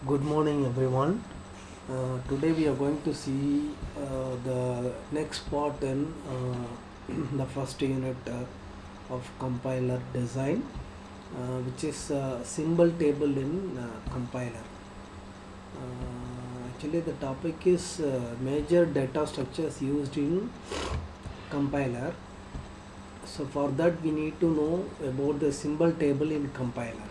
Good morning, everyone. Today we are going to see the next part in the first unit of compiler design, which is symbol table in compiler. Actually, the topic is major data structures used in compiler. So, for that, we need to know about the symbol table in compiler.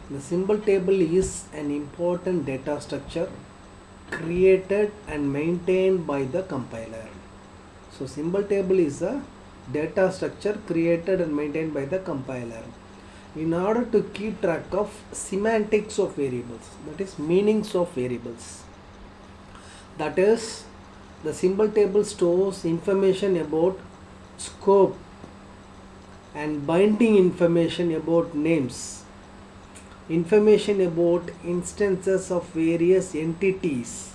The symbol table is an important data structure created and maintained by the compiler. So symbol table is a data structure created and maintained by the compiler in order to keep track of semantics of variables, that is meanings of variables. That is, the symbol table stores information about scope and binding information about names, information about instances of various entities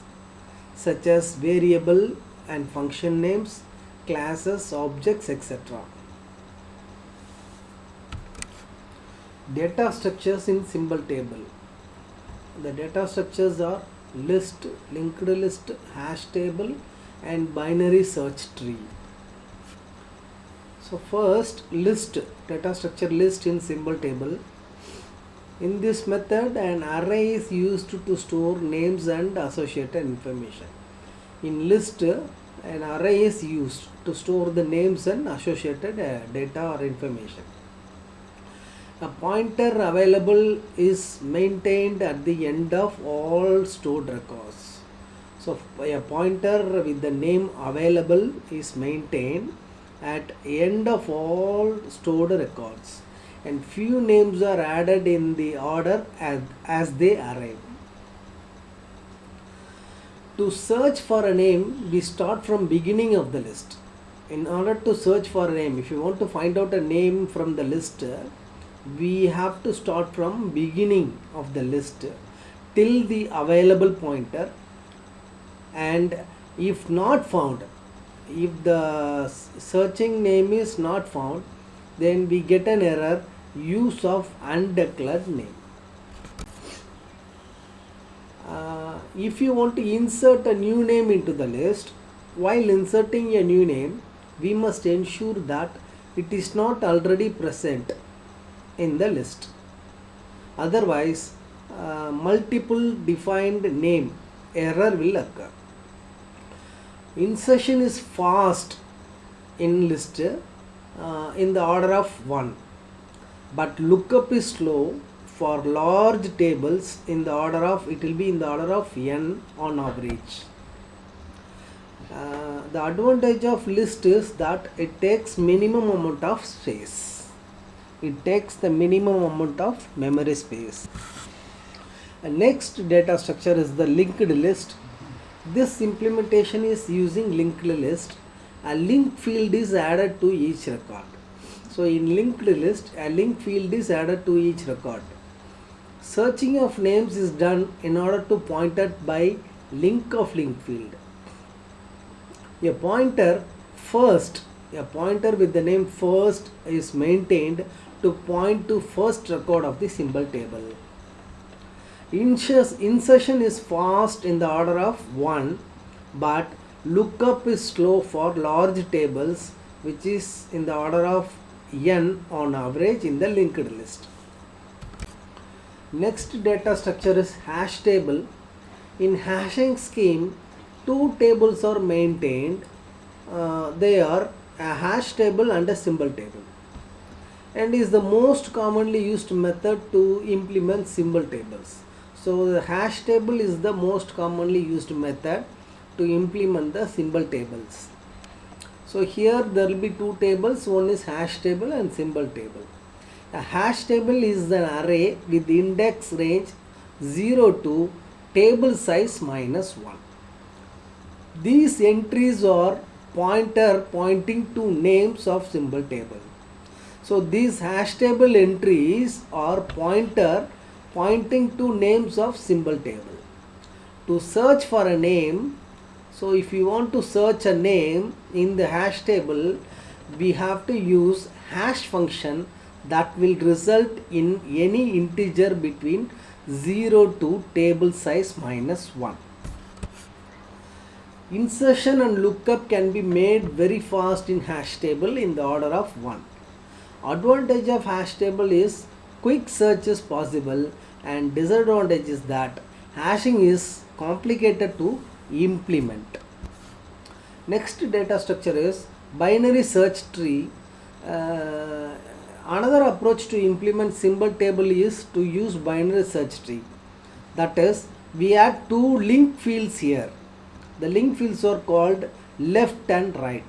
such as variable and function names, classes, objects, etc. Data structures in symbol table. The data structures are list, linked list, hash table, and binary search tree. So first, list, data structure list in symbol table. In this method, an array is used to store names and associated information. In list, an array is used to store the names and associated data or information. A pointer available is maintained at the end of all stored records. So a pointer with the name available is maintained at end of all stored records, and few names are added in the order as they arrive. To search for a name, we start from beginning of the list. In order to search for a name, if you want to find out a name from the list, we have to start from beginning of the list till the available pointer, and if not found, if the searching name is not found, then we get an error, use of undeclared name. If you want to insert a new name into the list, while inserting a new name, we must ensure that it is not already present in the list. Otherwise, multiple defined name error will occur. Insertion is fast in list in the order of 1, but lookup is slow for large tables in the order of, it will be in the order of n on average. The advantage of list is that it takes minimum amount of space. It takes the minimum amount of memory space. Next data structure is the linked list. This implementation is using linked list. A link field is added to each record. So in linked list, a link field is added to each record. Searching of names is done in order to point at by link of link field. A pointer with the name first is maintained to point to first record of the symbol table. Insertion is fast in the order of 1, but lookup is slow for large tables, which is in the order of n on average in the linked list. Next data structure is hash table. In hashing scheme, two tables are maintained. They are a hash table and a symbol table, and is the most commonly used method to implement symbol tables. So the hash table is the most commonly used method to implement the symbol tables. So here there will be two tables, one is hash table and symbol table. A hash table is an array with index range 0 to table size -1. These entries are pointer pointing to names of symbol table. So these hash table entries are pointer pointing to names of symbol table. To search for a name, so if you want to search a name in the hash table, we have to use hash function that will result in any integer between 0 to table size minus 1. Insertion and lookup can be made very fast in hash table in the order of 1. Advantage of hash table is quick search is possible, and disadvantage is that hashing is complicated to implement. Next data structure is binary search tree. Another approach to implement symbol table is to use binary search tree. That is, we add two link fields here. The link fields are called left and right.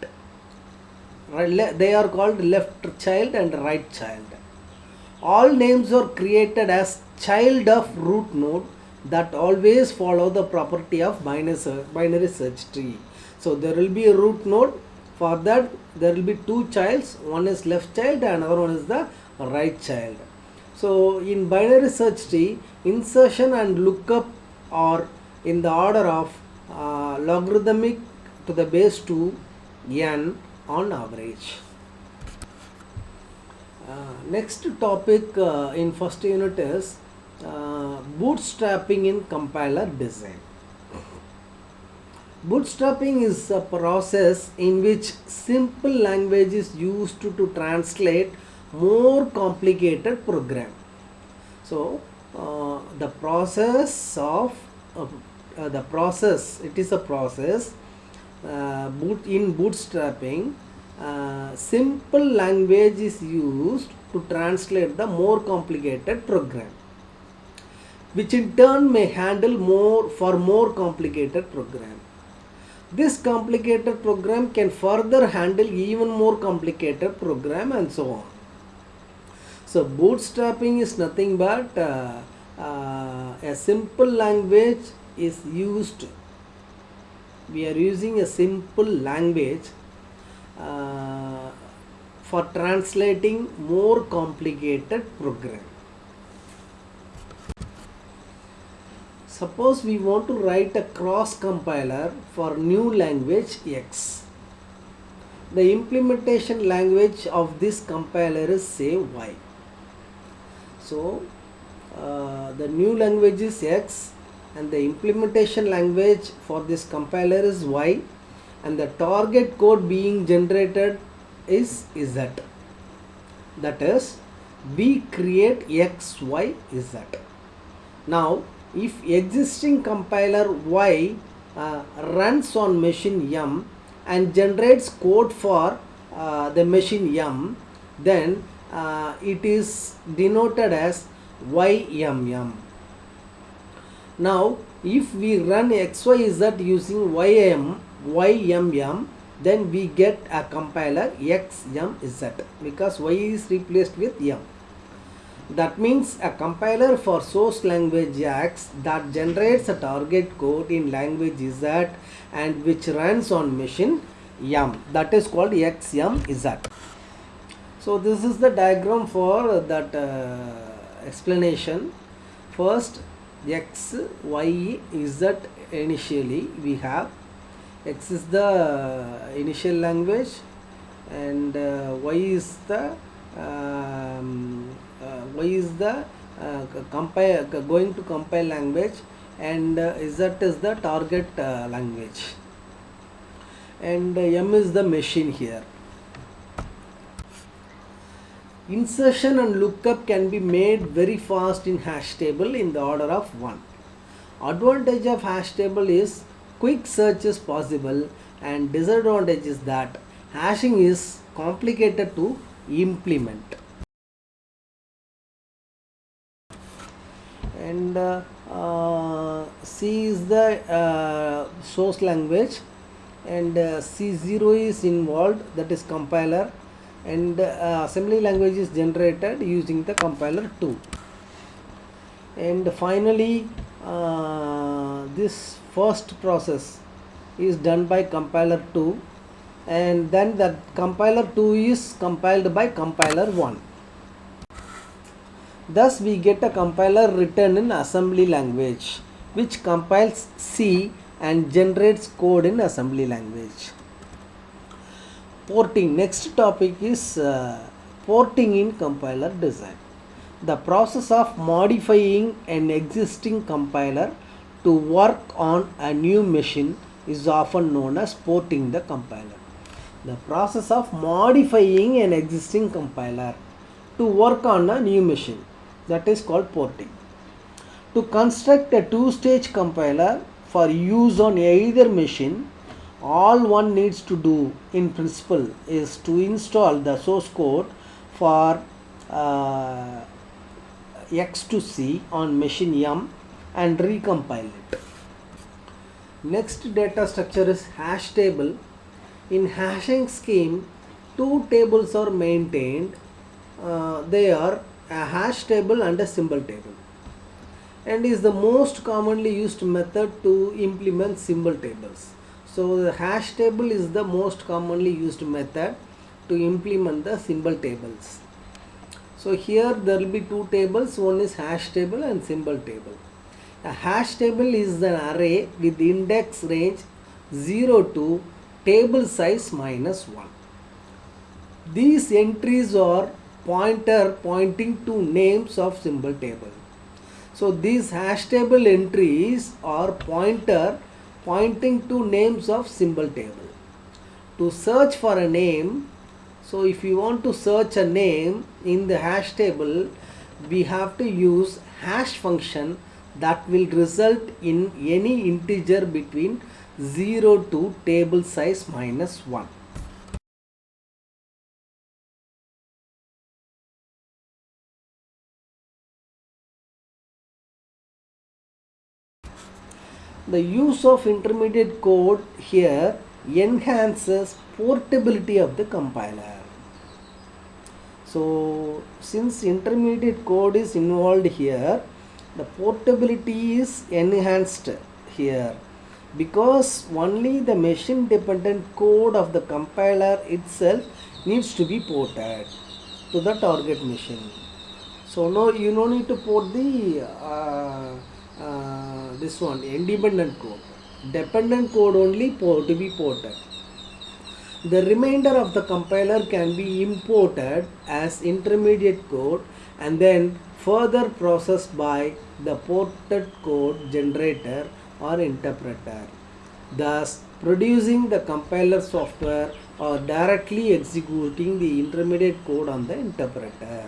They are called left child and right child. All names are created as child of root node that always follow the property of binary search tree. So there will be a root node. For that there will be two childs. One is left child and another one is the right child. So in binary search tree, insertion and lookup are in the order of logarithmic to the base 2 n on average. Next topic in first unit is bootstrapping in compiler design. Bootstrapping is a process in which simple language is used to translate more complicated program. So it is a process in bootstrapping. Simple language is used to translate the more complicated program, which in turn may handle more complicated program. This complicated program can further handle even more complicated program, and so on. So bootstrapping is nothing but a simple language is used. We are using a simple language for translating more complicated program. Suppose we want to write a cross compiler for new language X. The implementation language of this compiler is, say, Y. So the new language is X and the implementation language for this compiler is Y, and the target code being generated is Z. That is, we create X, Y, Z. Now if existing compiler Y runs on machine M and generates code for the machine M, then it is denoted as YMM. Now if we run XYZ using YMM, then we get a compiler XMZ, because Y is replaced with M. That means a compiler for source language X that generates a target code in language Z and which runs on machine M, that is called XMZ. So this is the diagram for that explanation. First, X, Y, Z initially we have. X is the initial language and Y is the going to compile language, and Z is the target language, and M is the machine here. Insertion and lookup can be made very fast in hash table in the order of 1. Advantage of hash table is quick search is possible, and disadvantage is that hashing is complicated to implement. And C is the source language, and C0 is involved, that is compiler, and assembly language is generated using the compiler 2. And finally this first process is done by compiler 2, and then that compiler 2 is compiled by compiler 1. Thus we get a compiler written in assembly language which compiles C and generates code in assembly language. Porting. Next topic is porting in compiler design. The process of modifying an existing compiler to work on a new machine is often known as porting the compiler. The process of modifying an existing compiler to work on a new machine, that is called porting. To construct a two-stage compiler for use on either machine, all one needs to do in principle is to install the source code for X to C on machine M and recompile it. Next data structure is hash table. In hashing scheme, two tables are maintained. They are a hash table and a symbol table, and is the most commonly used method to implement symbol tables. So the hash table is the most commonly used method to implement the symbol tables. So here there will be two tables, one is hash table and symbol table. A hash table is an array with index range 0 to table size -1. These entries are pointer pointing to names of symbol table. So these hash table entries are pointer pointing to names of symbol table. To search for a name, so if you want to search a name in the hash table, we have to use hash function that will result in any integer between 0 to table size -1. The use of intermediate code here enhances portability of the compiler. So since intermediate code is involved here, the portability is enhanced here, because only the machine dependent code of the compiler itself needs to be ported to the target machine. So no, you no need to port the this one independent code. Dependent code only to be ported. The remainder of the compiler can be imported as intermediate code and then further processed by the ported code generator or interpreter, thus producing the compiler software or directly executing the intermediate code on the interpreter.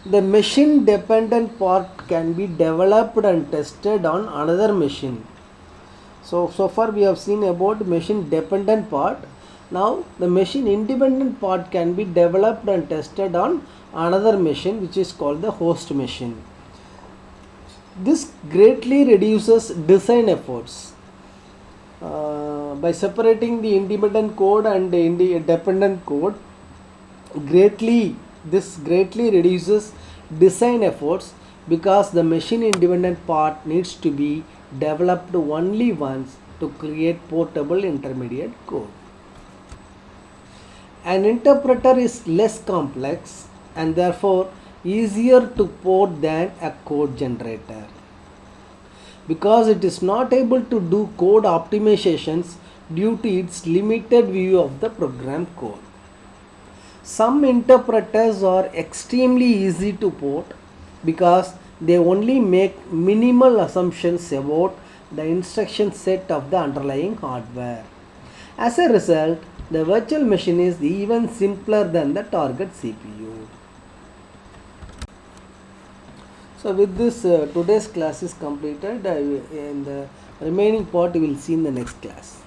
The machine dependent part can be developed and tested on another machine. So far we have seen about machine dependent part. Now the machine independent part can be developed and tested on another machine, which is called the host machine. This greatly reduces design efforts. By separating the independent code and the dependent code, this greatly reduces design efforts, because the machine independent part needs to be developed only once to create portable intermediate code. An interpreter is less complex and therefore easier to port than a code generator, because it is not able to do code optimizations due to its limited view of the program code. Some interpreters are extremely easy to port because they only make minimal assumptions about the instruction set of the underlying hardware. As a result, the virtual machine is even simpler than the target CPU. So with this, today's class is completed. In the remaining part, we will see in the next class.